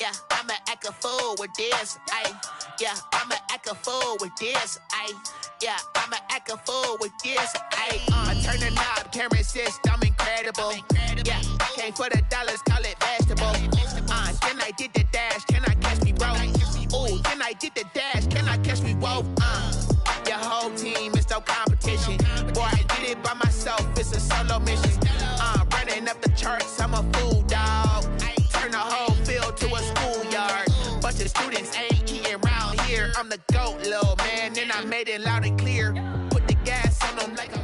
Yeah, I'ma act a fool with this. Yeah, I'ma act a fool with this. Yeah, I'ma act a fool with this. I turn the knob, camera assist, I'm incredible. Yeah, came for the dollars, call it vegetable. Then I did the dash, can I catch me, bro? Ooh, then I did the dash, can I catch me, whoa? Your whole team is no competition. Boy, I did it by myself, it's a solo mission. Running up the charts, I'm a fool, dog. Turn the whole field to a schoolyard. Bunch of students ain't eating round here. I'm the GOAT, little man, and I made it loud and clear. Put the gas on them like a...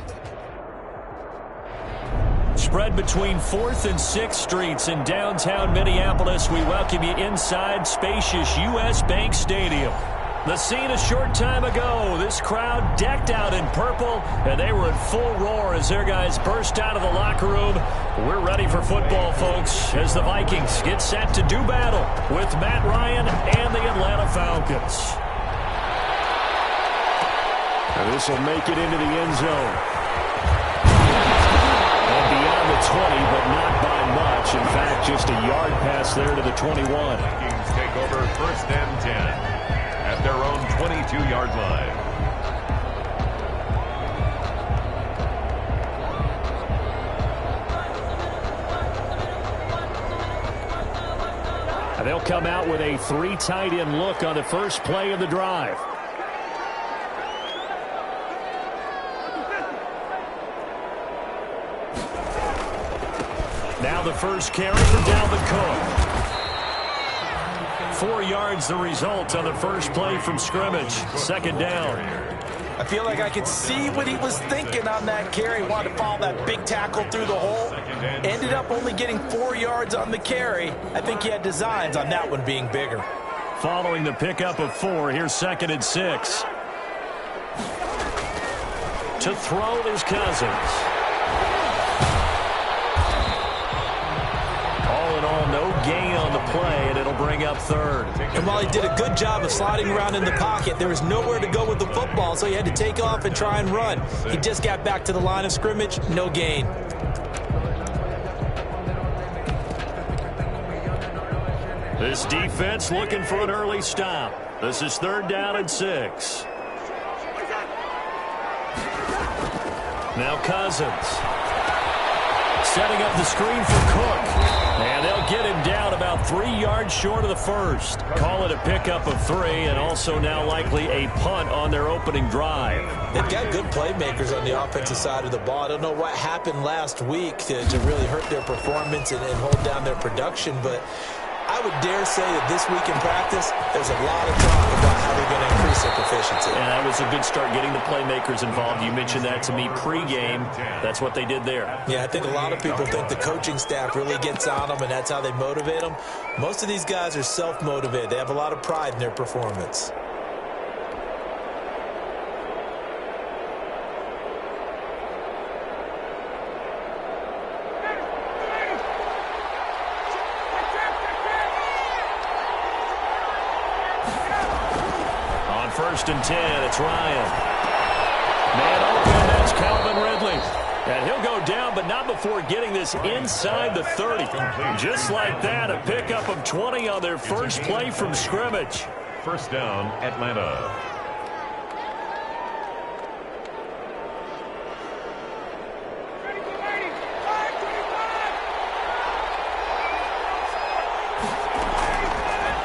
Spread between 4th and 6th Streets in downtown Minneapolis. We welcome you inside spacious U.S. Bank Stadium. The scene a short time ago, this crowd decked out in purple, and they were in full roar as their guys burst out of the locker room. We're ready for football, folks, as the Vikings get set to do battle with Matt Ryan and the Atlanta Falcons. And this will make it into the end zone. And beyond the 20, but not by much. In fact, just a yard pass there to the 21. Vikings take over 1st and 10. At their own 22-yard line. And they'll come out with a 3 tight end look on the first play of the drive. Now the first carry for Dalvin Cook. 4 yards the result on the first play from scrimmage. 2nd down. I feel like I could see what he was thinking on that carry. Wanted to follow that big tackle through the hole. Ended up only getting 4 yards on the carry. I think he had designs on that one being bigger. Following the pickup of 4, here's 2nd and 6. To throw is Cousins. No gain on the play, and it'll bring up 3rd. And while he did a good job of sliding around in the pocket, there was nowhere to go with the football, so he had to take off and try and run. He just got back to the line of scrimmage, no gain. This defense looking for an early stop. This is 3rd down and 6. Now Cousins. Setting up the screen for Cook. And they'll get him down about 3 yards short of the first. Call it a pickup of 3, and also now likely a punt on their opening drive. They've got good playmakers on the offensive side of the ball. I don't know what happened last week to really hurt their performance and hold down their production, but I would dare say that this week in practice, there's a lot of talk about how they're going to increase their proficiency. And that was a good start, getting the playmakers involved. You mentioned that to me pregame. That's what they did there. Yeah, I think a lot of people think the coaching staff really gets on them, and that's how they motivate them. Most of these guys are self-motivated. They have a lot of pride in their performance. On 1st and 10, it's Ryan. Man open, that's Calvin Ridley. And he'll go down, but not before getting this inside the 30. Just like that, a pickup of 20 on their first play from scrimmage. 1st down, Atlanta.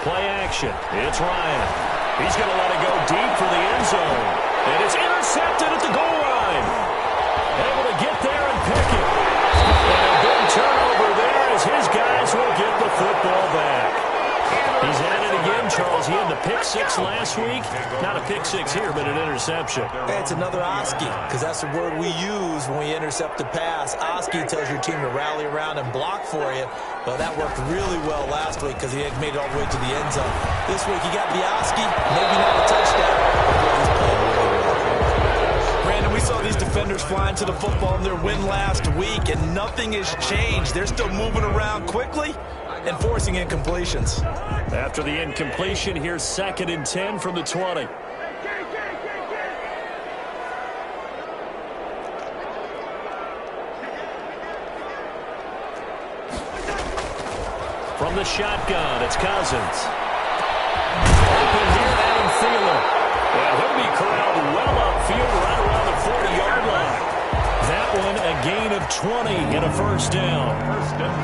Play action. It's Ryan. He's going to let it go deep for the end zone. And it's intercepted at the goal line. Able to get there and pick it. And a big turnover there as his guys will get the football back. He's at it again, Charles. He had the pick-6 last week. Not a pick-6 here, but an interception. It's another Oski, because that's the word we use when we intercept a pass. Oski tells your team to rally around and block for you. Well, that worked really well last week because he had made it all the way to the end zone. This week he got the Oski, maybe not a touchdown, but he's playing really well. Brandon, we saw these defenders flying to the football in their win last week, and nothing has changed. They're still moving around quickly and forcing incompletions. After the incompletion, here's 2nd and 10 from the 20. From From the shotgun, it's Cousins. Open here, Adam Thielen. Well, he'll be corralled well upfield right around the 40-yard line. That one a gain of 20 and a first down.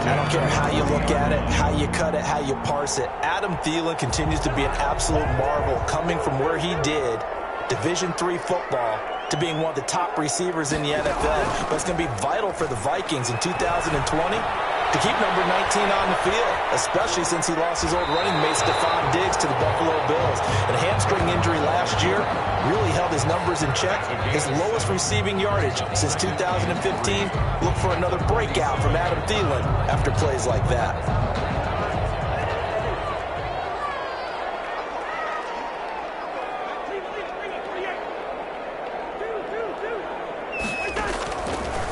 I don't care how you look at it, how you cut it, how you parse it. Adam Thielen continues to be an absolute marvel, coming from where he did, Division III football, to being one of the top receivers in the NFL. But it's going to be vital for the Vikings in 2020 to keep number 19 on the field, especially since he lost his old running mate, Stephon Diggs, to the Buffalo Bills. And a hamstring injury last year really held his numbers in check. His lowest receiving yardage since 2015. Look for another breakout from Adam Thielen after plays like that.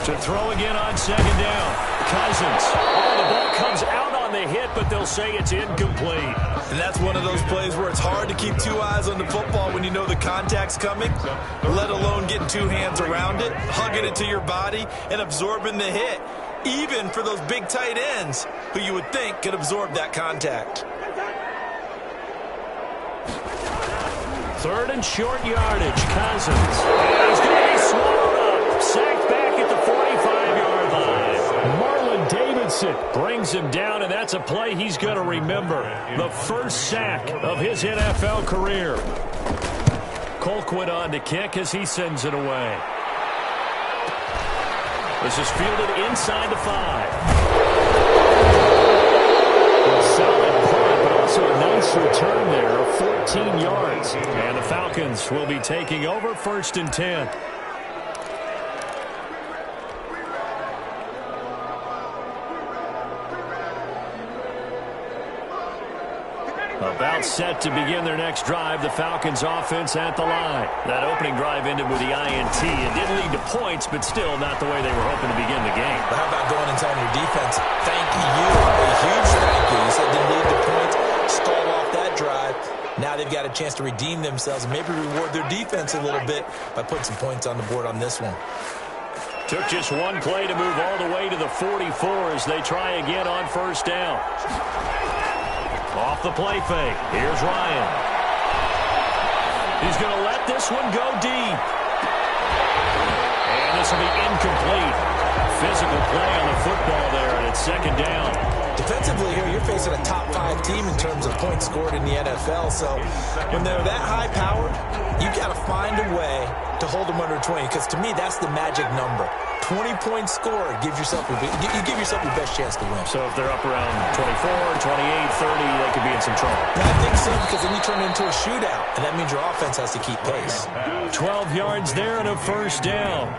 To throw again on second down. Cousins. Oh, the ball comes out on the hit, but they'll say it's incomplete. And that's one of those plays where it's hard to keep two eyes on the football when you know the contact's coming, let alone getting two hands around it, hugging it to your body, and absorbing the hit, even for those big tight ends who you would think could absorb that contact. Third and short yardage. Cousins. And he's going to be swallowed up. Sacked back at the 45-yard line. Marlon Davidson brings him down, and that's a play he's going to remember. The first sack of his NFL career. Colquitt on to kick as he sends it away. This is fielded inside the 5. Solid punt, but also a nice return there of 14 yards. And the Falcons will be taking over 1st and 10. About set to begin their next drive. The Falcons offense at the line. That opening drive ended with the INT. It didn't lead to points, but still not the way they were hoping to begin the game. But how about going and telling your defense, thank you, a huge thank you. You said didn't lead to points, stalled off that drive. Now they've got a chance to redeem themselves and maybe reward their defense a little bit by putting some points on the board on this one. Took just one play to move all the way to the 44 as they try again on 1st down. Off the play fake. Here's Ryan. He's going to let this one go deep. And this will be incomplete. Physical play on the football there, and it's 2nd down. Defensively here, you're facing a top 5 team in terms of points scored in the NFL. So when they're that high powered, you've got to find a way to hold them under 20. Because to me, that's the magic number. 20 points scored gives yourself you give yourself your best chance to win. So if they're up around 24, 28, 30, they could be in some trouble. I think so, because then you turn it into a shootout, and that means your offense has to keep pace. 12 yards there and a 1st down.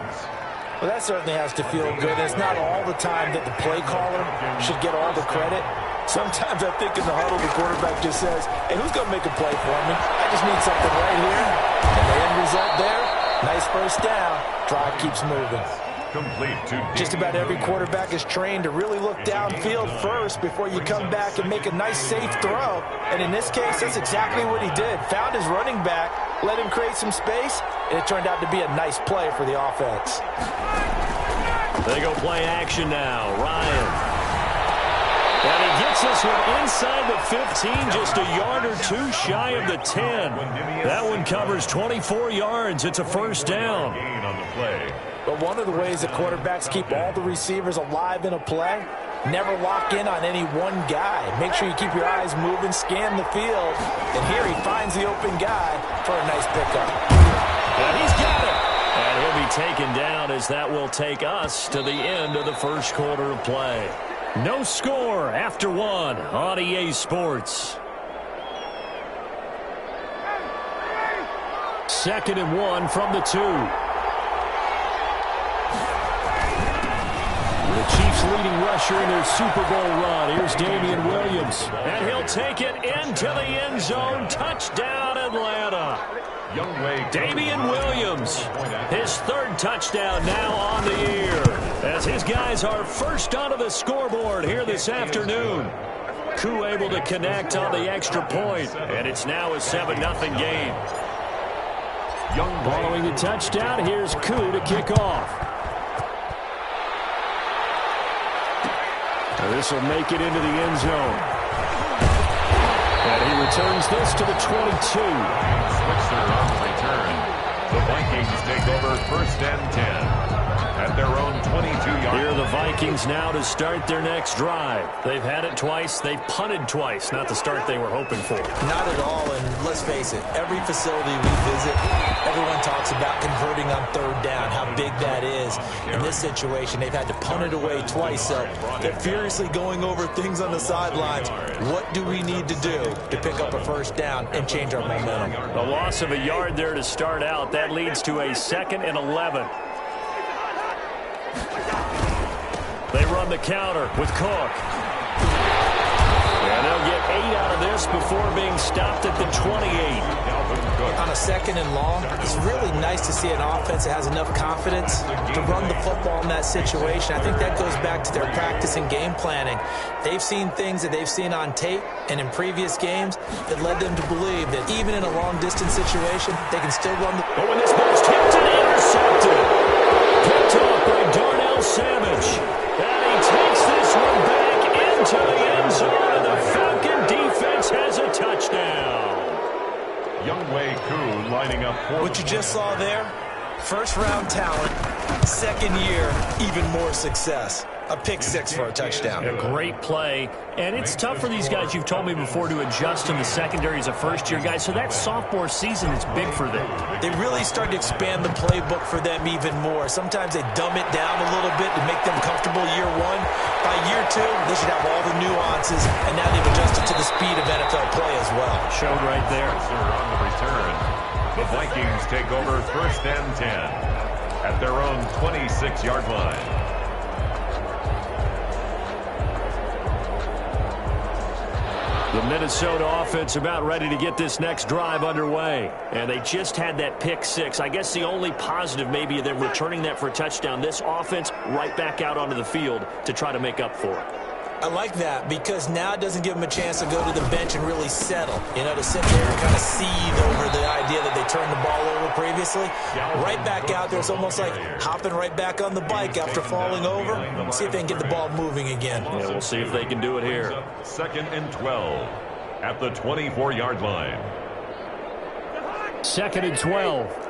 Well, that certainly has to feel good. It's not all the time that the play caller should get all the credit. Sometimes I think in the huddle, the quarterback just says, hey, who's going to make a play for me? I just need something right here. And the end result there, nice 1st down. Drive keeps moving. Just about every quarterback is trained to really look downfield first before you come back and make a nice, safe throw. And in this case, that's exactly what he did. Found his running back, let him create some space, and it turned out to be a nice play for the offense. They go play action now. Ryan. And he gets this one inside the 15, just a yard or two shy of the 10. That one covers 24 yards. It's a 1st down. But one of the ways that quarterbacks keep all the receivers alive in a play, never lock in on any one guy. Make sure you keep your eyes moving, scan the field. And here he finds the open guy for a nice pickup. And he's got it. And he'll be taken down as that will take us to the end of the 1st quarter of play. No score after 1 on EA Sports. 2nd and 1 from the 2. The Chiefs' leading rusher in their Super Bowl run. Here's Damian Williams. And he'll take it into the end zone. Touchdown, Atlanta. Damian Williams, his 3rd touchdown now on the year, as his guys are first onto the scoreboard here this afternoon. Koo able to connect on the extra point, and it's now a 7-0 game. Following the touchdown, here's Koo to kick off. This will make it into the end zone. returns this to the 22. Switzer on the return. The Vikings take over first and 10 at their own 22-yard. Here are the Vikings now to start their next drive. They've had it twice. They've punted twice. Not the start they were hoping for. Not at all, and let's face it, every facility we visit, everyone talks about converting on third down, how big that is. In this situation, they've had to punt it away twice, so they're furiously going over things on the sidelines. What do we need to do to pick up a first down and change our momentum? A loss of a yard there to start out. That leads to a 2nd and 11. They run the counter with Cook. And they'll get 8 out of this before being stopped at the 28. On a 2nd and long, it's really nice to see an offense that has enough confidence to run the football in that situation. I think that goes back to their practice and game planning. They've seen things that they've seen on tape and in previous games that led them to believe that even in a long-distance situation, they can still run the... But when this ball's tipped and intercepted, picked off by Darnell Savage. And he takes this one back into the end zone, and the Falcon defense has a touchdown. Youngway Koo lining up for what you just saw there, first-round talent, second year, even more success. A pick six for a touchdown. A great play. And it's tough for these guys, you've told me before, to adjust in the secondary as a first-year guy. So that sophomore season is big for them. They really start to expand the playbook for them even more. Sometimes they dumb it down a little bit to make them comfortable year one. By year two, they should have all the nuances, and now they've adjusted to the speed of NFL play as well. Showed right there. On the return. The Vikings take over first and 10 at their own 26-yard line. The Minnesota offense about ready to get this next drive underway. And they just had that pick six. I guess the only positive maybe of them returning that for a touchdown. This offense right back out onto the field to try to make up for it. I like that because now it doesn't give them a chance to go to the bench and really settle. You know, to sit there and kind of seethe over the idea that they turned the ball over previously. Right back out there, it's almost like hopping right back on the bike after falling over. See if they can get the ball moving again. Yeah, we'll see if they can do it here. 2nd and 12 at the 24-yard line. 2nd and 12.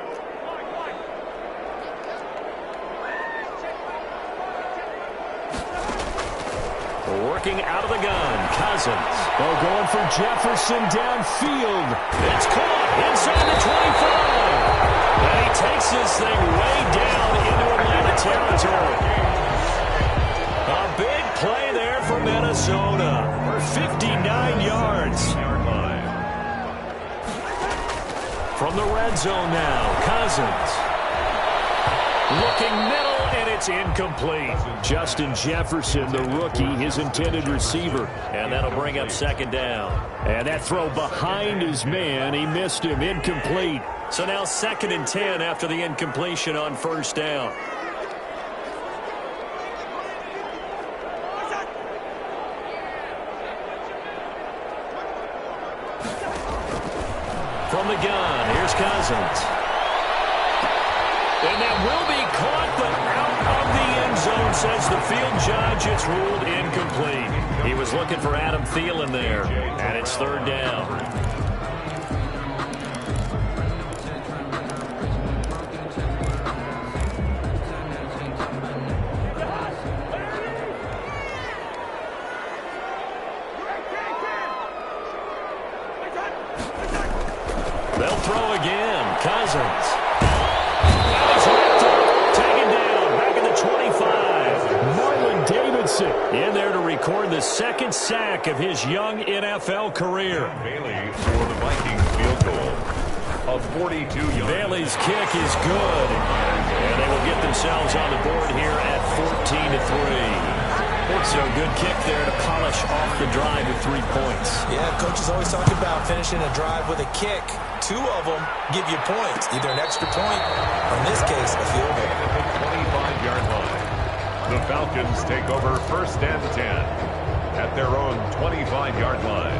Working out of the gun, Cousins. Oh, going for Jefferson downfield. It's caught inside the 25. And he takes this thing way down into Atlanta territory. A big play there for Minnesota for 59 yards. From the red zone now, Cousins. Looking middle, and it's incomplete. Justin Jefferson, the rookie, his intended receiver. And that'll bring up 2nd down. And that throw behind his man, he missed him, incomplete. So now 2nd and 10 after the incompletion on 1st down. From the gun, here's Cousins. And that will be caught, but out of the end zone, says the field judge. It's ruled incomplete. He was looking for Adam Thielen there, and it's 3rd down. They'll throw again. Cousins. In there to record the 2nd sack of his young NFL career. Bailey for the Vikings field goal. A 42-yard. Bailey's kick is good. And they will get themselves on the board here at 14-3. So good kick there to polish off the drive with 3 points. Yeah, coaches always talk about finishing a drive with a kick. 2 of them give you points, either an extra point or in this case a field goal. 25-yard line. The Falcons take over first and 10 at their own 25-yard line.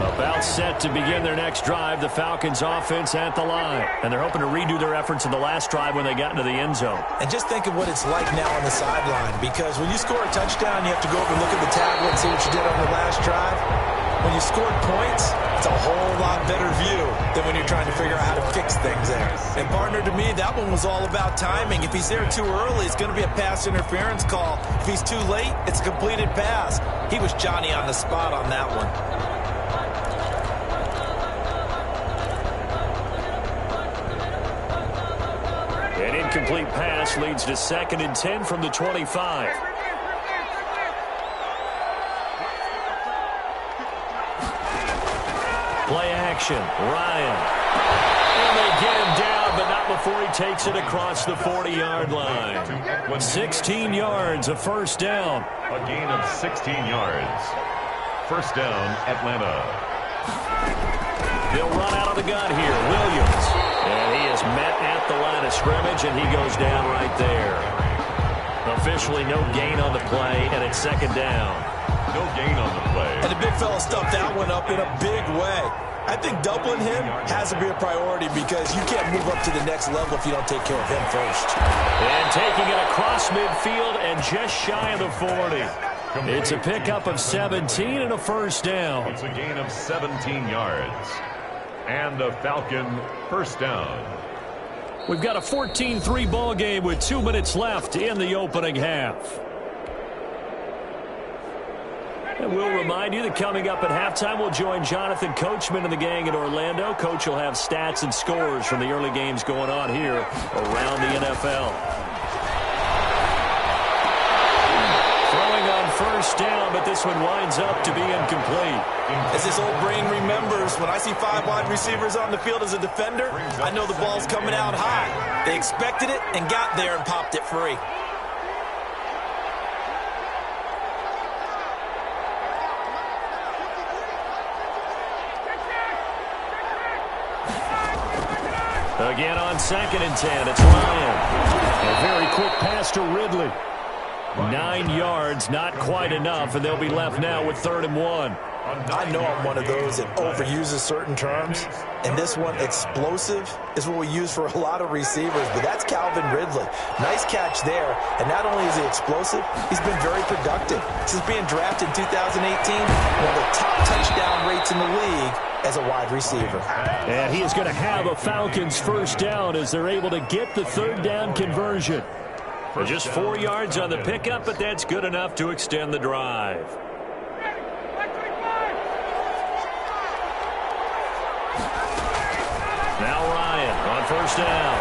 About set to begin their next drive. The Falcons offense at the line. And they're hoping to redo their efforts in the last drive when they got into the end zone. And just think of what it's like now on the sideline, because when you score a touchdown, you have to go over and look at the tablet and see what you did on the last drive. When you scored points, it's a whole lot better view than when you're trying to figure out how to fix things there. And partner, to me, that one was all about timing. If he's there too early, it's going to be a pass interference call. If he's too late, it's a completed pass. He was Johnny on the spot on that one. An incomplete pass leads to 2nd and 10 from the 25. Play action, Ryan. And they get him down, but not before he takes it across the 40-yard line. 16 yards, a first down. A gain of 16 yards. First down, Atlanta. They'll run out of the gun here, Williams. And he is met at the line of scrimmage, and he goes down right there. Officially no gain on the play, and it's 2nd down. No gain on the play. And the big fella stuffed that one up in a big way. I think doubling him has to be a priority because you can't move up to the next level if you don't take care of him first. And taking it across midfield and just shy of the 40. It's a pickup of 17 and a first down. It's a gain of 17 yards. And a Falcon first down. We've got a 14-3 ball game with 2 minutes left in the opening half. And we'll remind you that coming up at halftime, we'll join Jonathan Coachman and the gang in Orlando. Coach will have stats and scores from the early games going on here around the NFL. Throwing on first down, but this one winds up to be incomplete. As this old brain remembers, when I see 5 wide receivers on the field as a defender, I know the ball's coming out high. They expected it and got there and popped it free. Again on 2nd and 10, it's Ryan. A very quick pass to Ridley. 9 yards, not quite enough, and they'll be left now with 3rd and 1. I know I'm one of those that overuses certain terms, and this one, explosive, is what we use for a lot of receivers, but that's Calvin Ridley. Nice catch there, and not only is he explosive, he's been very productive. Since being drafted in 2018, one of the top touchdown rates in the league as a wide receiver. And he is going to have a Falcons first down as they're able to get the 3rd down conversion. Just 4 yards on the pickup, but that's good enough to extend the drive. Now Ryan on first down.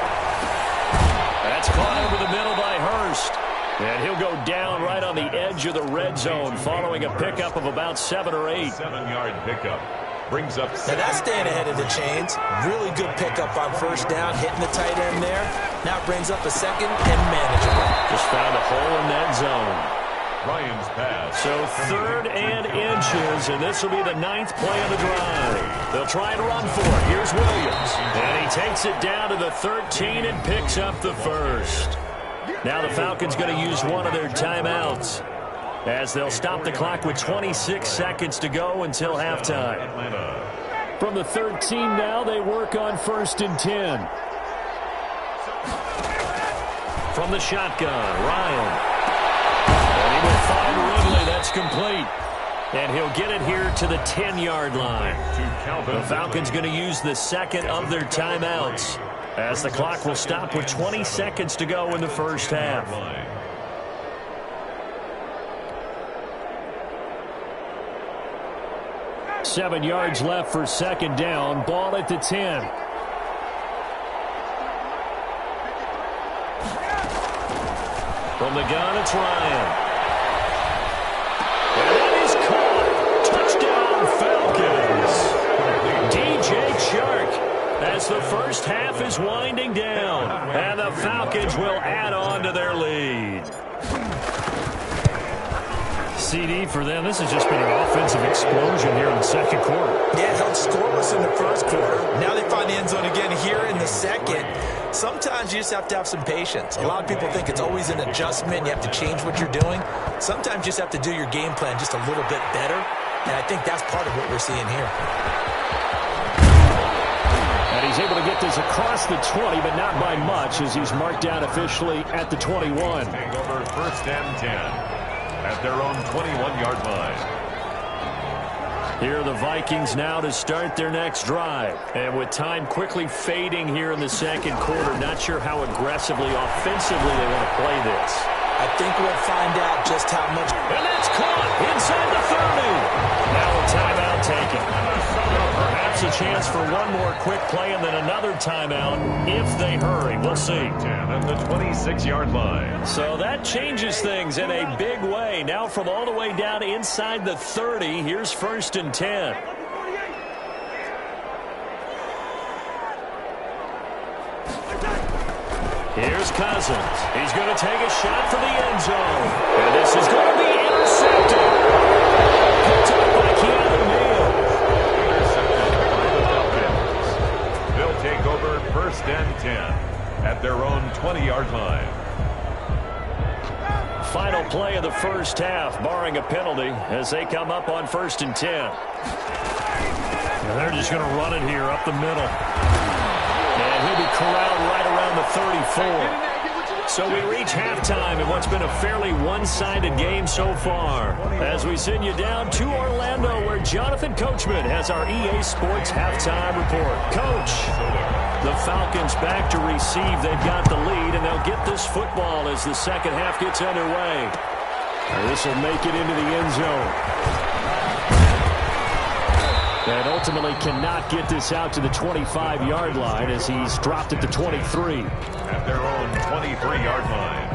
That's caught over the middle by Hurst. And he'll go down right on the edge of the red zone following a pickup of about 7 or 8. 7-yard pickup. Brings up now that's staying ahead of the chains. Really good pickup on first down, hitting the tight end there. Now it brings up a 2nd and manageable. Just found a hole in that zone. Ryan's pass. So 3rd and inches, and this will be the 9th play of the drive. They'll try and run for it. Here's Williams. And he takes it down to the 13 and picks up the first. Now the Falcons going to use one of their timeouts, as they'll stop the clock with 26 seconds to go until halftime. From the 13 now, they work on 1st and 10. From the shotgun, Ryan. And he will find Ridley. That's complete. And he'll get it here to the 10-yard line. The Falcons going to use the 2nd of their timeouts, as the clock will stop with 20 seconds to go in the first half. 7 yards left for 2nd down. Ball at the 10. From the gun, it's Ryan. And that is caught. Touchdown, Falcons. DJ Chark, as the first half is winding down. And the Falcons will add on to their lead. CD for them. This has just been an offensive explosion here in the 2nd quarter. Yeah, held scoreless in the 1st quarter. Now they find the end zone again here in the 2nd. Sometimes you just have to have some patience. A lot of people think it's always an adjustment. You have to change what you're doing. Sometimes you just have to do your game plan just a little bit better. And I think that's part of what we're seeing here. And he's able to get this across the 20, but not by much, as he's marked down officially at the 21. Take over first and 10 at their own 21-yard line. Here are the Vikings now to start their next drive. And with time quickly fading here in the second quarter, not sure how aggressively, offensively they want to play this. I think we'll find out just how much. And that's caught inside the 30. Now a timeout taken. Perhaps a chance for one more quick play and then another timeout if they hurry. We'll see. 10 at the 26-yard line. So that changes things in a big way. Now from all the way down inside the 30, here's first and 10. Here's Cousins. He's going to take a shot for the end zone. And this is going to be intercepted. Picked up by Keanu Neal. Intercepted by the Falcons. They'll take over first and 10 at their own 20-yard line. Final play of the first half, barring a penalty, as they come up on first and 10. And they're just going to run it here up the middle. And he'll be corralled right around the 34. So we reach halftime in what's been a fairly one-sided game so far. As we send you down to Orlando, where Jonathan Coachman has our EA Sports halftime report. Coach, the Falcons back to receive. They've got the lead, and they'll get this football as the second half gets underway. This will make it into the end zone. And ultimately cannot get this out to the 25-yard line as he's dropped at the 23. At their own 23-yard line.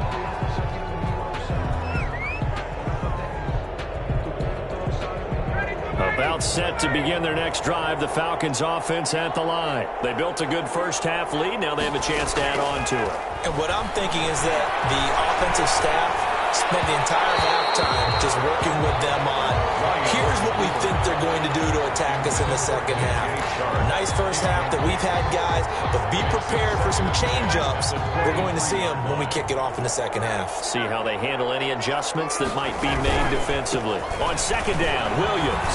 About set to begin their next drive, the Falcons offense at the line. They built a good first half lead. Now they have a chance to add on to it. And what I'm thinking is that the offensive staff spent the entire halftime just working with them on, here's what we think they're going to do to attack us in the second half. Nice first half that we've had, guys, but be prepared for some change-ups. We're going to see them when we kick it off in the second half. See how they handle any adjustments that might be made defensively. On second down, Williams.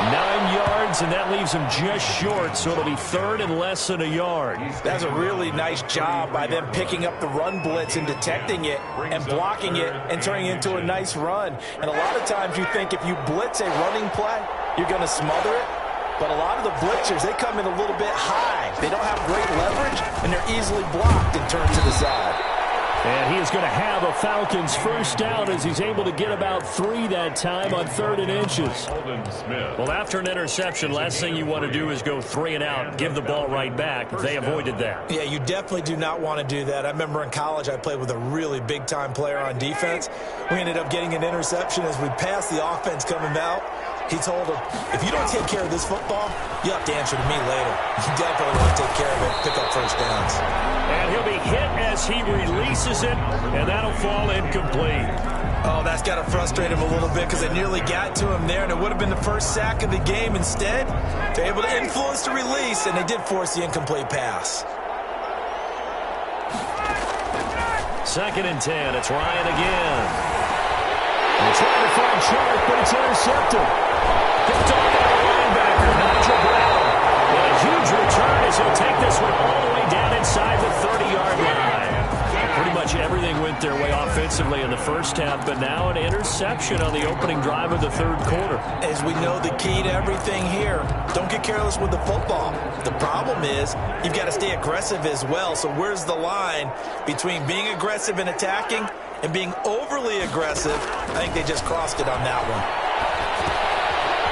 9 yards, and that leaves him just short, so it'll be third and less than a yard. That's a really nice job by them picking up the run blitz and detecting it and blocking it and turning it into a nice run. And a lot of times you think if you blitz a running play, you're going to smother it. But a lot of the blitzers, they come in a little bit high. They don't have great leverage, and they're easily blocked and turned to the side. And he is going to have a Falcons first down as he's able to get about 3 that time on 3rd and inches. Well, after an interception, last thing you want to do is go 3 and out, give the ball right back. They avoided that. Yeah, you definitely do not want to do that. I remember in college I played with a really big-time player on defense. We ended up getting an interception as we passed the offense coming out. He told him, if you don't take care of this football, you have to answer to me later. You definitely want to take care of it, pick up first downs. And he'll be hit as he releases it, and that'll fall incomplete. Oh, that's got to frustrate him a little bit because it nearly got to him there, and it would have been the first sack of the game. Instead, they're able to influence the release, and they did force the incomplete pass. 2nd and 10. It's Ryan again. They're trying to find Chark, but it's intercepted. Picked off by the linebacker, Nigel Brown. And a huge return as he'll take this one all the way down inside the 30-yard line. Pretty much everything went their way offensively in the first half, but now an interception on the opening drive of the 3rd quarter. As we know, the key to everything here, don't get careless with the football. The problem is you've got to stay aggressive as well. So where's the line between being aggressive and attacking and being overly aggressive? I think they just crossed it on that one.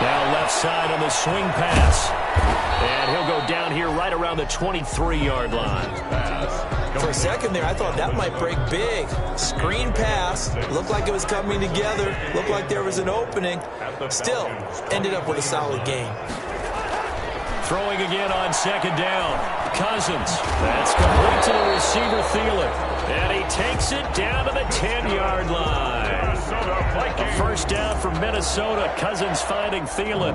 Now left side on the swing pass. And he'll go down here right around the 23-yard line. For a second there, I thought that might break big. Screen pass. Looked like it was coming together. Looked like there was an opening. Still, ended up with a solid game. Throwing again on 2nd down. Cousins. That's complete to the receiver, Thielen. And he takes it down to the 10-yard line. A first down for Minnesota. Cousins finding Thielen.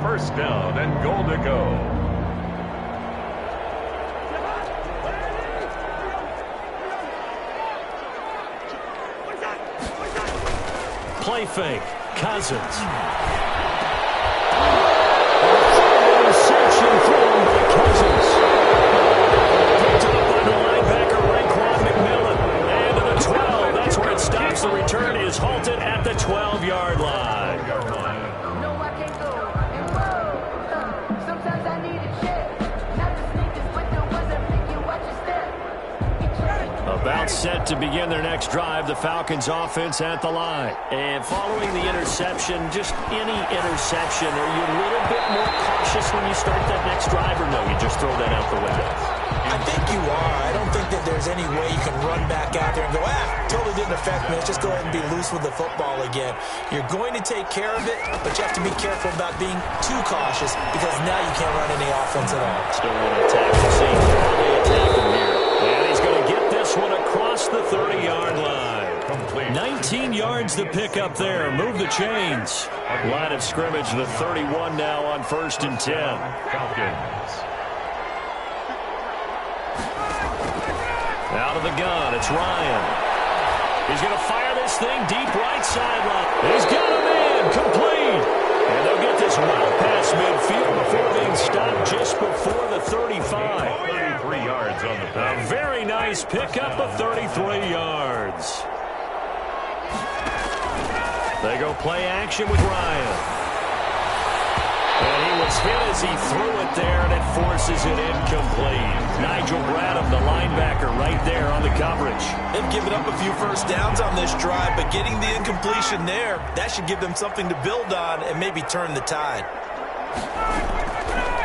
First down and goal to go. Play fake. Cousins. About set to begin their next drive, the Falcons offense at the line. And following the interception, just any interception, are you a little bit more cautious when you start that next drive, or no, you just throw that out the window? I think you are. I don't think that there's any way you can run back out there and go, totally didn't affect me. Let's just go ahead and be loose with the football again. You're going to take care of it, but you have to be careful about being too cautious because now you can't run any offense at all. Still want to attack the scene. They attack him here. And he's going to get this one across the 30-yard line. Complete. 19 yards to pick up there. Move the chains. Line of scrimmage, the 31 now on 1st and 10. Falcons. Out of the gun, it's Ryan. He's going to fire this thing deep right sideline. He's got him in, complete. And they'll get this well past midfield before being stopped just before the 35. 33 yards on the play. A very nice pickup of 33 yards. They go play action with Ryan. And he was hit as he threw it there, and it forces it incomplete. Nigel Bradham, the linebacker, right there on the coverage. They've given up a few first downs on this drive, but getting the incompletion there, that should give them something to build on and maybe turn the tide.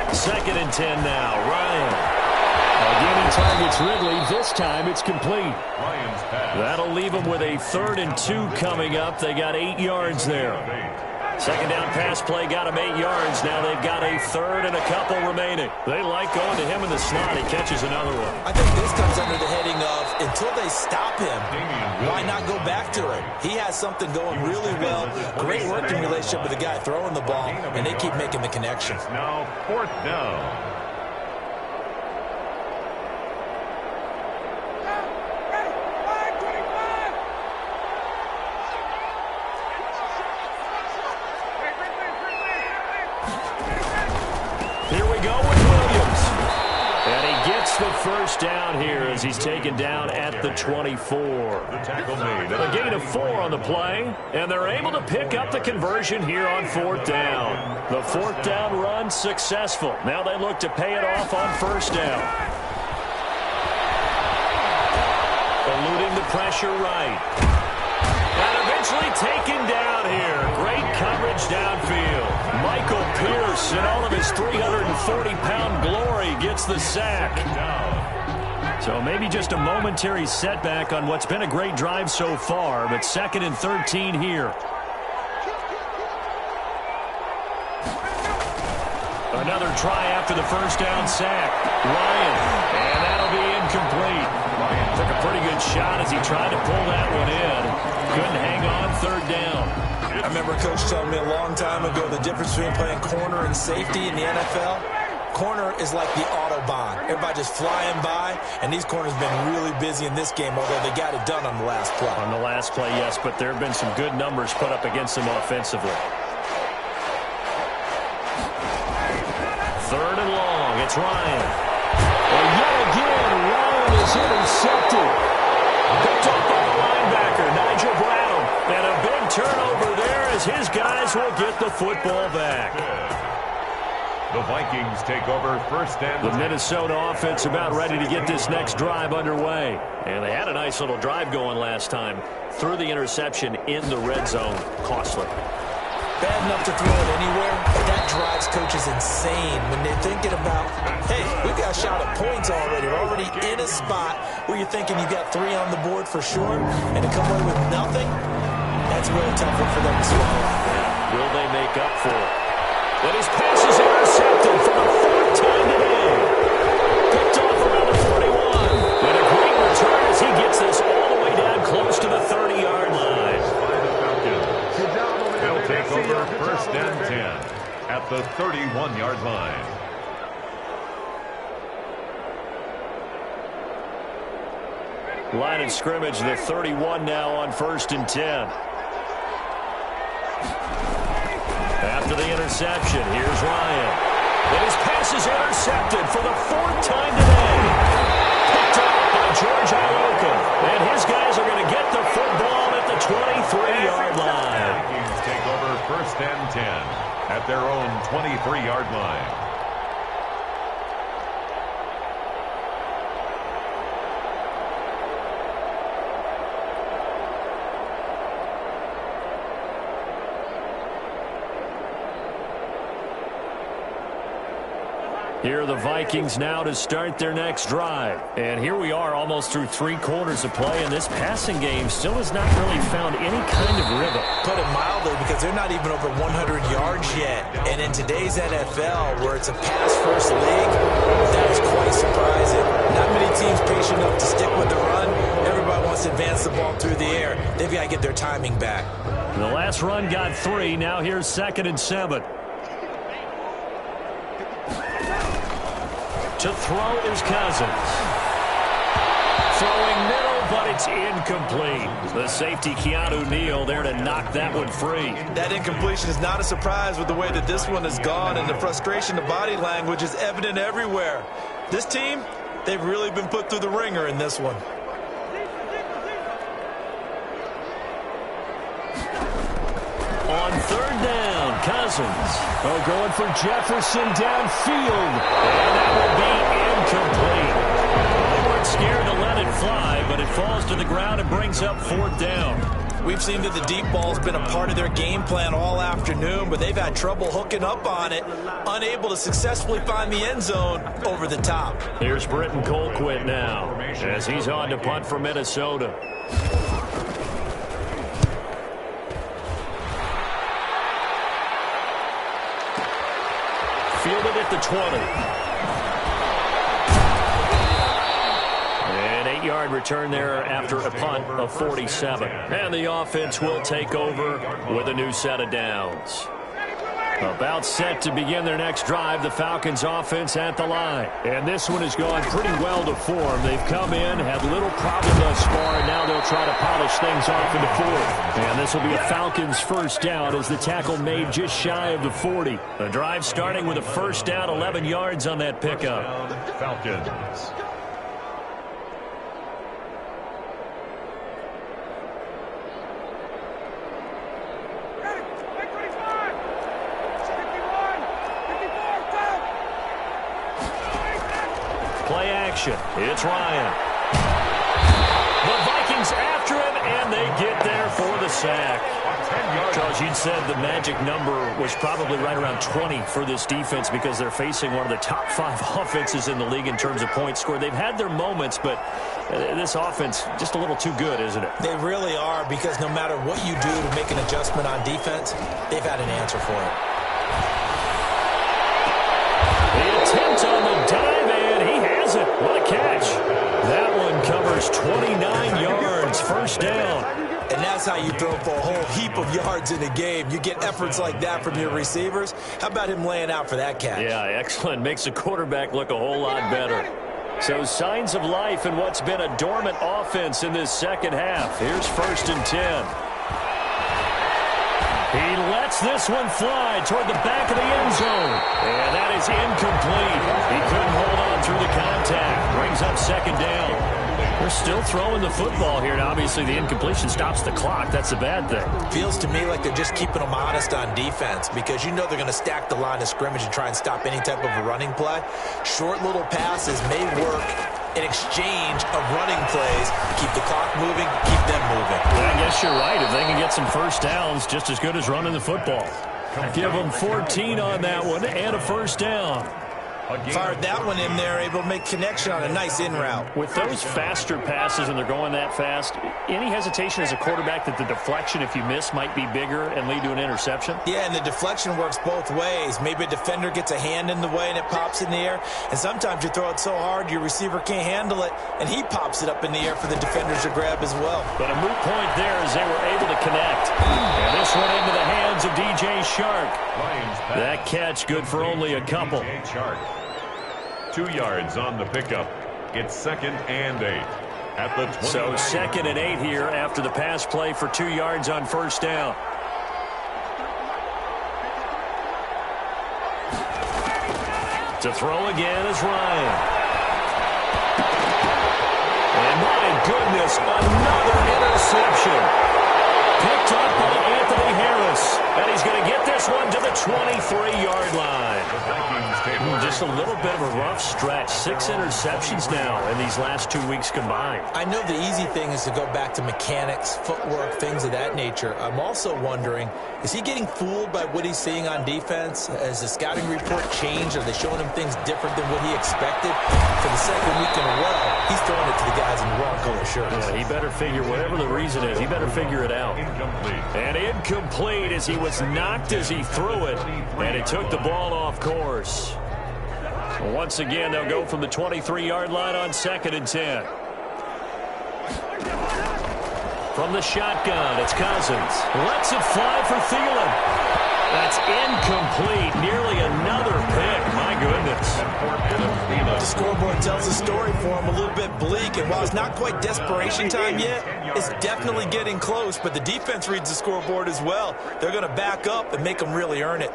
2nd and 10 now. Ryan. Again, he targets Ridley. This time it's complete. Ryan's pass. That'll leave them with a 3rd and 2 coming up. They got 8 yards there. 2nd down pass play got him 8 yards. Now they've got a 3rd and a couple remaining. They like going to him in the slot. He catches another one. I think this comes under the heading of until they stop him, why not go back to it? He has something going really well. Great working relationship with the guy throwing the ball, and they keep making the connection. Now 4th down. The first down here as he's taken down at the 24. The tackle made. A gain of 4 on the play, and they're able to pick up the conversion here on 4th down. The 4th down run successful. Now they look to pay it off on 1st down. Eluding the pressure right. And eventually taken down here. Great coverage downfield. Michael Pierce, in all of his 340-pound glory, gets the sack. So maybe just a momentary setback on what's been a great drive so far, but 2nd and 13 here. Another try after the first down sack. Ryan, and that'll be incomplete. Ryan took a pretty good shot as he tried to pull that one in. Couldn't hang on 3rd down. I remember Coach telling me a long time ago the difference between playing corner and safety in the NFL. Corner is like the Autobahn. Everybody just flying by, and these corners have been really busy in this game, although they got it done on the last play. On the last play, yes, but there have been some good numbers put up against them offensively. 3rd and long, it's Ryan. And yet again, Ryan is intercepted. Picked up by the linebacker, Nigel Bradham. And a big turnover there as his guys will get the football back. The Vikings take over 1st and 10. The Minnesota offense about ready to get this next drive underway. And they had a nice little drive going last time. Threw the interception in the red zone. Costly. Bad enough to throw it anywhere, but that drives coaches insane when they're thinking about, hey, we've got a shot at points already. We're already in a spot where you're thinking you got 3 on the board for sure, and to come away with nothing, that's a really tough one for them to swallow. Will they make up for it? But his pass is intercepted for the 4th time today. Picked off around the 41. And a great return as he gets this all the way down close to the 30-yard line. They'll take over 1st and 10 at the 31-yard line. Line of scrimmage, the 31 now on 1st and 10. After the interception, here's Ryan. And his pass is intercepted for the 4th time today. Picked up by George Iloka. And his guys are going to get the football at the 23-yard line. Vikings take over 1st and 10 at their own 23-yard line. Here are the Vikings now to start their next drive. And here we are almost through 3 quarters of play, and this passing game still has not really found any kind of rhythm. Put it mildly, because they're not even over 100 yards yet. And in today's NFL, where it's a pass-first league, that is quite surprising. Not many teams patient enough to stick with the run. Everybody wants to advance the ball through the air. They've got to get their timing back. The last run got 3. Now here's 2nd and 7. To throw is Cousins. Throwing middle, but it's incomplete. The safety, Keanu Neal, there to knock that one free. That incompletion is not a surprise with the way that this one has gone, and the frustration of body language is evident everywhere. This team, they've really been put through the ringer in this one. On 3rd down, Cousins. Oh, going for Jefferson downfield. And that will be incomplete. They weren't scared to let it fly, but it falls to the ground and brings up 4th down. We've seen that the deep ball's been a part of their game plan all afternoon, but they've had trouble hooking up on it, unable to successfully find the end zone over the top. Here's Britton Colquitt now, as he's on to punt for Minnesota. Fielded at the 20. An 8-yard return there after a punt of 47. And the offense will take over with a new set of downs. About set to begin their next drive, the Falcons offense at the line. And this one has gone pretty well to form. They've come in, had little problem thus far, and now they'll try to polish things off in the 4th. And this will be a Falcons first down as the tackle made just shy of the 40. The drive starting with a first down, 11 yards on that pickup. Falcons. Play action. It's Ryan. The Vikings after him, and they get there for the sack. Charles, you'd said the magic number was probably right around 20 for this defense because they're facing one of the top 5 offenses in the league in terms of points scored. They've had their moments, but this offense just a little too good, isn't it? They really are, because no matter what you do to make an adjustment on defense, they've had an answer for it. The attempt on the dive, and he has it. What a catch. That one covers 29 yards, first down. And that's how you throw for a whole heap of yards in a game. You get efforts like that from your receivers. How about him laying out for that catch? Yeah, excellent. Makes the quarterback look a whole lot better. So signs of life in what's been a dormant offense in this second half. Here's 1st and 10. He lets this one fly toward the back of the end zone. And that is incomplete. He couldn't hold on through the contact. Brings up 2nd down. They're still throwing the football here, and obviously the incompletion stops the clock. That's a bad thing. Feels to me like they're just keeping them honest on defense, because you know they're going to stack the line of scrimmage and try and stop any type of a running play. Short little passes may work in exchange of running plays. Keep the clock moving, keep them moving. I guess you're right. If they can get some first downs, just as good as running the football. Give them 14 on that one and a first down. Fired that one in there, able to make connection on a nice in route. With those faster passes and they're going that fast, any hesitation as a quarterback that the deflection, if you miss, might be bigger and lead to an interception? Yeah, and the deflection works both ways. Maybe a defender gets a hand in the way and it pops in the air. And sometimes you throw it so hard your receiver can't handle it, and he pops it up in the air for the defenders to grab as well. But a moot point there as they were able to connect. And this one into the hands of DJ Shark. That catch good for only a couple. 2 yards on the pickup. It's 2nd and 8 at the 20. So 2nd and 8 here after the pass play for 2 yards on first down. To throw again is Ryan. And my goodness, another interception. Picked up by Anthony Harris. And he's going to get this this one to the 23-yard line. Just a little bit of a rough stretch. 6 interceptions now in these last 2 weeks combined. I know the easy thing is to go back to mechanics, footwork, things of that nature. I'm also wondering, is he getting fooled by what he's seeing on defense? Has the scouting report changed? Are they showing him things different than what he expected? For the second week in a row, he's throwing it to the guys in the wrong color shirts. Yeah, he better figure, whatever the reason is, he better figure it out. And incomplete as he was knocked as he threw it, and it took the ball off course. Once again, they'll go from the 23-yard line on 2nd and 10. From the shotgun, it's Cousins. Lets it fly for Thielen. That's incomplete. Nearly another pick. My goodness. The scoreboard tells the story for him, a little bit bleak. And while it's not quite desperation time yet, it's definitely getting close. But the defense reads the scoreboard as well. They're going to back up and make them really earn it.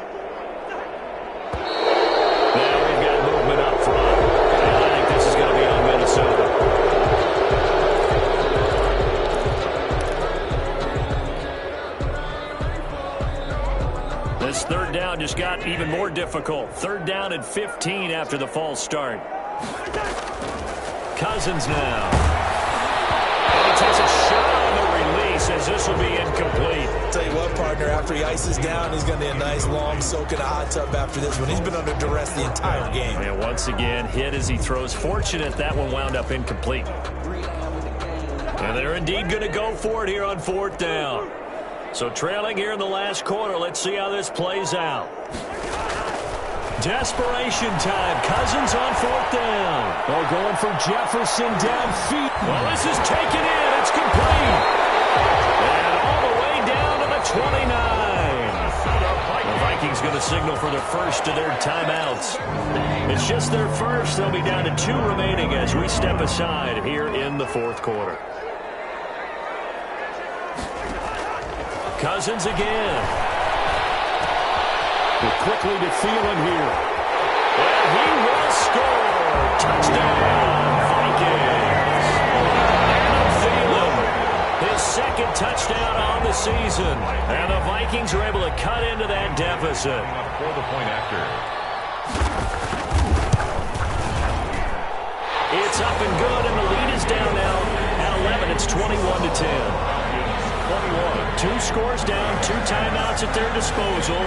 Now we've got movement up front. And I think this is going to be on Minnesota. This 3rd down just got even more difficult. 3rd down and 15 after the false start. Cousins now. And he takes a shot on the release as this will be incomplete. Tell you what, partner, after he ices down, he's going to need a nice long soak in a hot tub after this one. He's been under duress the entire game. And once again, hit as he throws. Fortunate that one wound up incomplete. And they're indeed going to go for it here on 4th down. So trailing here in the last quarter. Let's see how this plays out. Desperation time. Cousins on 4th down. Oh, going for Jefferson downfield. Well, this is taken in. It's complete. And all the way down to the 29. The Vikings going to signal for their first of their timeouts. It's just their first. They'll be down to 2 remaining as we step aside here in the 4th quarter. Cousins again. But quickly to Thielen here. And he will score. Touchdown, Vikings. Adam Thielen, his 2nd touchdown on the season. And the Vikings are able to cut into that deficit. For the point after. It's up and good, and the lead is down now at 11. It's 21-10. 2 scores down, 2 timeouts at their disposal.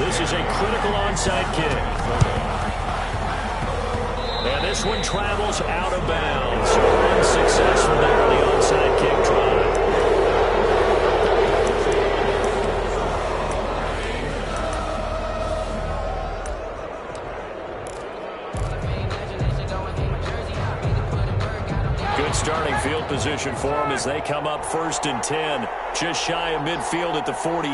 This is a critical onside kick. And this one travels out of bounds. So unsuccessful there on the onside kick try. Starting field position for them as they come up 1st and 10. Just shy of midfield at the 48.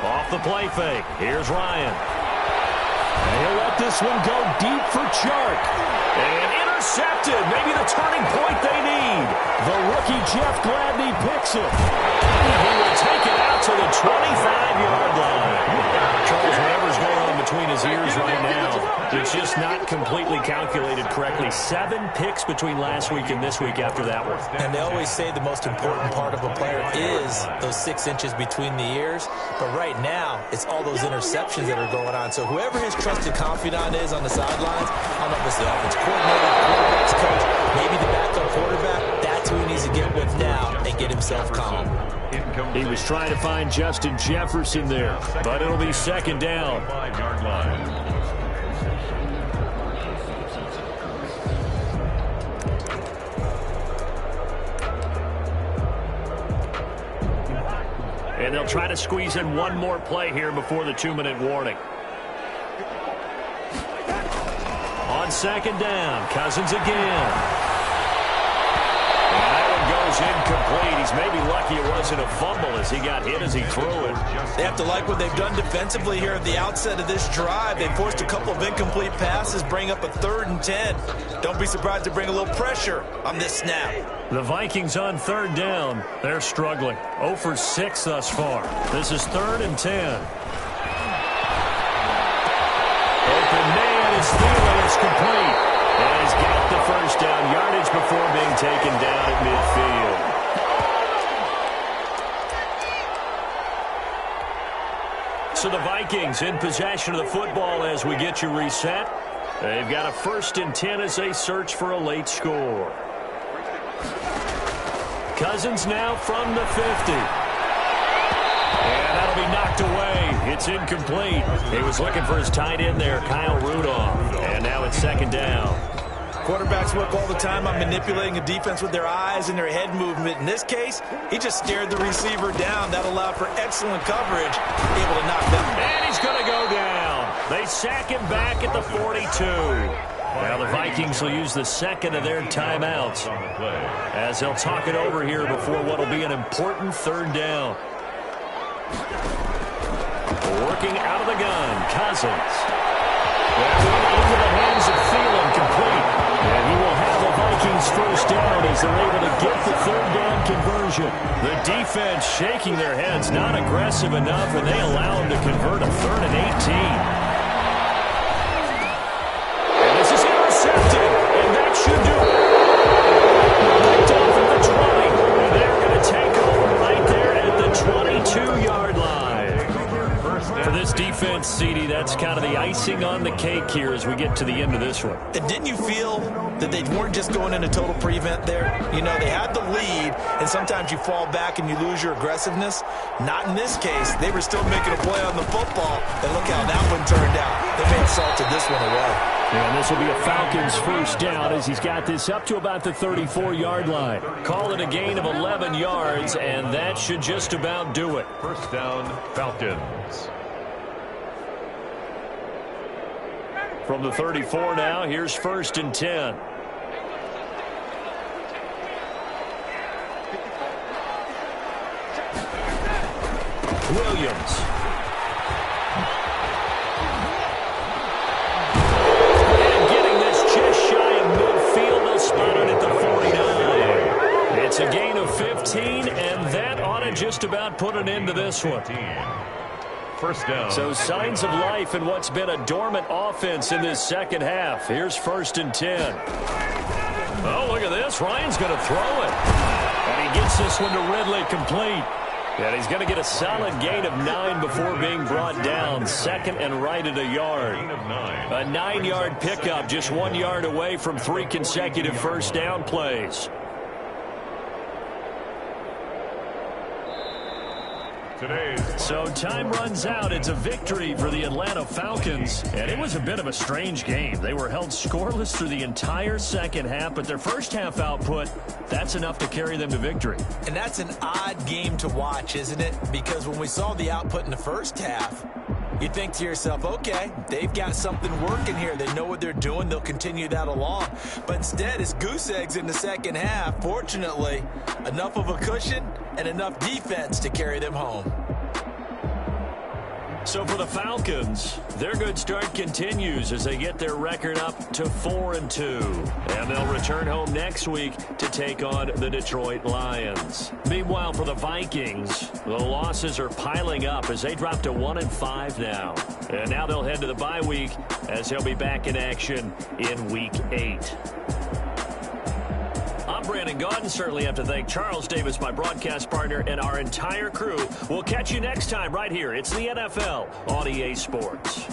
Off the play fake. Here's Ryan. And he'll let this one go deep for Chark. And intercepted. Maybe the turning point they need. The rookie Jeff Gladney picks it. He will take it out to the 25-yard line. Charles, whatever's going on between his ears right now, it's just not completely calculated correctly. 7 picks between last week and this week after that one. And they always say the most important part of a player is those 6 inches between the ears. But right now, it's all those interceptions that are going on. So whoever his trusted confidant is on the sidelines, I don't know if it's the offense coordinator, quarterback's coach, maybe the backup quarterback, that's who he needs to get with now and get himself calm. He was trying to find Justin Jefferson there, but it'll be 2nd down. 5-yard line. And they'll try to squeeze in one more play here before the 2-minute warning. On 2nd down, Cousins again. Incomplete. He's maybe lucky it wasn't a fumble as he got hit as he threw it. They have to like what they've done defensively here at the outset of this drive. They forced a couple of incomplete passes, bring up a 3rd and 10. Don't be surprised to bring a little pressure on this snap. The Vikings on 3rd down. They're struggling. 0 for 6 thus far. This is 3rd and 10. Open man is Thielen. It's complete. And he's got the 1st down yardage before being taken down at midfield. 2 So the Vikings in possession of the football as we get you reset. They've got a 1st and 10 as they search for a late score. Cousins now from the 50. And that'll be knocked away. It's incomplete. He was looking for his tight end there, Kyle Rudolph. And now it's 2nd down. Quarterbacks work all the time on manipulating a defense with their eyes and their head movement. In this case, he just stared the receiver down. That allowed for excellent coverage, able to knock them. And he's going to go down. They sack him back at the 42. Now the Vikings will use the 2nd of their timeouts as they'll talk it over here before what will be an important 3rd down. Working out of the gun, Cousins. Into the hands of Thielen, complete. And he will have the Vikings 1st down as they're able to get the 3rd down conversion. The defense shaking their heads, not aggressive enough, and they allow him to convert a 3rd and 18. And this is intercepted, and that should do it. Picked off at the 20, and they're going to take over right there at the 22-yard line. For this defense, CD, that's kind of the icing on the cake here as we get to the end of this one. And didn't you feel that they weren't just going into total prevent there? You know, they had the lead, and sometimes you fall back and you lose your aggressiveness. Not in this case. They were still making a play on the football, and look how that one turned out. They may have salted this one away. And this will be a Falcons 1st down as he's got this up to about the 34-yard line. Call it a gain of 11 yards, and that should just about do it. 1st down, Falcons. From the 34 now, here's 1st and 10. Williams. And getting this just shy of midfield, they'll spot it at the 49. It's a gain of 15, and that ought to just about put an end to this one. 1st down. So signs of life in what's been a dormant offense in this 2nd half. Here's 1st and 10. Oh, look at this. Ryan's going to throw it. And he gets this one to Ridley, complete. And he's going to get a solid gain of 9 before being brought down. 2nd and right at a yard. A 9-yard pickup, just 1 yard away from 3 consecutive 1st down plays. So time runs out. It's a victory for the Atlanta Falcons. And it was a bit of a strange game. They were held scoreless through the entire 2nd half, but their 1st half output, that's enough to carry them to victory. And that's an odd game to watch, isn't it? Because when we saw the output in the 1st half, you think to yourself, okay, they've got something working here. They know what they're doing. They'll continue that along. But instead, it's goose eggs in the 2nd half. Fortunately, enough of a cushion and enough defense to carry them home. So for the Falcons, their good start continues as they get their record up to 4-2. And they'll return home next week to take on the Detroit Lions. Meanwhile, for the Vikings, the losses are piling up as they drop to 1-5 now. And now they'll head to the bye week as they'll be back in action in Week 8. I'm Brandon Gaudin. Certainly have to thank Charles Davis, my broadcast partner, and our entire crew. We'll catch you next time right here. It's the NFL on EA Sports.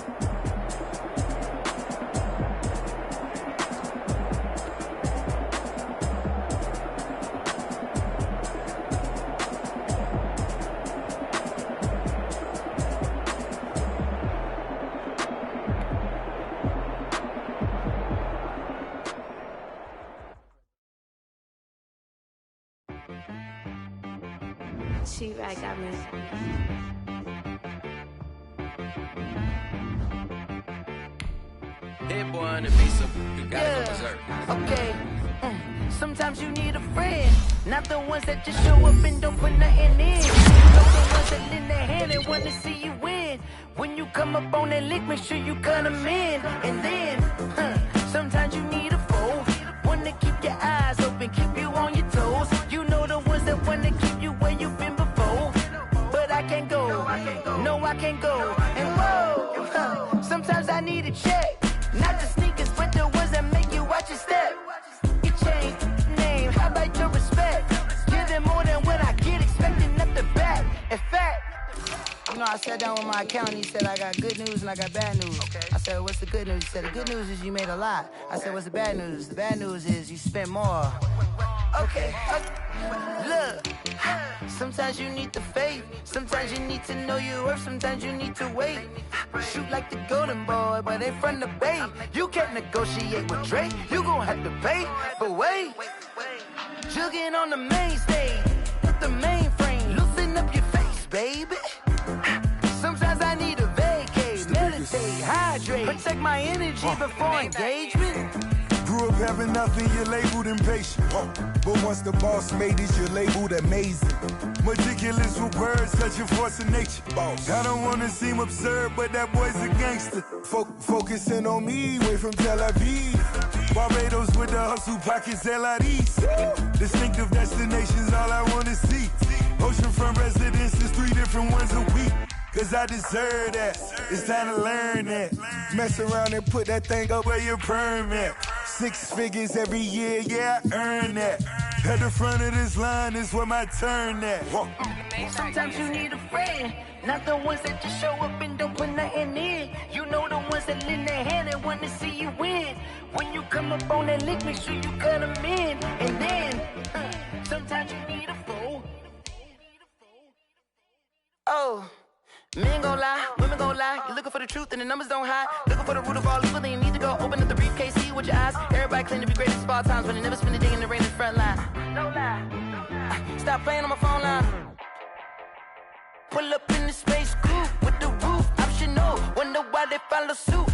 I got me. That boy on the beat, so you gotta go berserk. Okay. Sometimes you need a friend, not the ones that just show up and don't put nothing in. Not the ones that lend their hand and want to see you win. When you come up on that lick, make sure you cut them in. And then, sometimes you need a foe, one to keep your eyes open, keep you on your toes. You know the ones that want to keep you where you've been before. But I can't go, no I can't go. And whoa, sometimes I need a check. Not the sneakers, but the ones that make you watch your step. You change name, how about your respect? Give them more than what I get, expecting up the back. In fact, you know I sat down with my accountant. He said, I got good news and I got bad news. Okay. I said, what's the good news? He said, the good news is you made a lot. I said, what's the bad news? The bad news is you spent more. Okay. Look. Sometimes you need the faith. Sometimes you need to know your worth. Sometimes you need to wait. Shoot like the golden boy, but they from the bay. You can't negotiate with Drake. You gon' have to pay. But wait. Jugging on the main stage. With the mainframe. Loosen up your face, baby. Sometimes I need a vacate. Meditate, hydrate. Protect my energy before engagement. Grew up having nothing, you're labeled impatient. But once the boss made it, you're labeled amazing. Meticulous with words, such a force of nature. I don't wanna seem absurd, but that boy's a gangster. Focusing on me, way from Tel Aviv. Barbados with the hustle pockets, LIDs. Distinctive destinations, all I wanna see. Oceanfront residences, 3 different ones a week. Cause I deserve that, it's time to learn that. Mess around and put that thing up where your permit. 6 figures every year, yeah, I earn that. At the front of this line is where my turn at. Sometimes you need a friend, not the ones that just show up and don't put nothing in. You know the ones that lend their hand and want to see you win. When you come up on that lick, make sure you cut them in. And then, sometimes you need a fool. Oh. Men gon' lie, women gon' lie. You're looking for the truth and the numbers don't hide. Looking for the root of all evil, then you need to go open up the briefcase, see with your eyes. Everybody claim to be greatest of all times, but they never spend a day in the rain in the front line. No lie. Stop playing on my phone line. Pull up in the space coupe with the roof optional. Wonder why they follow suit.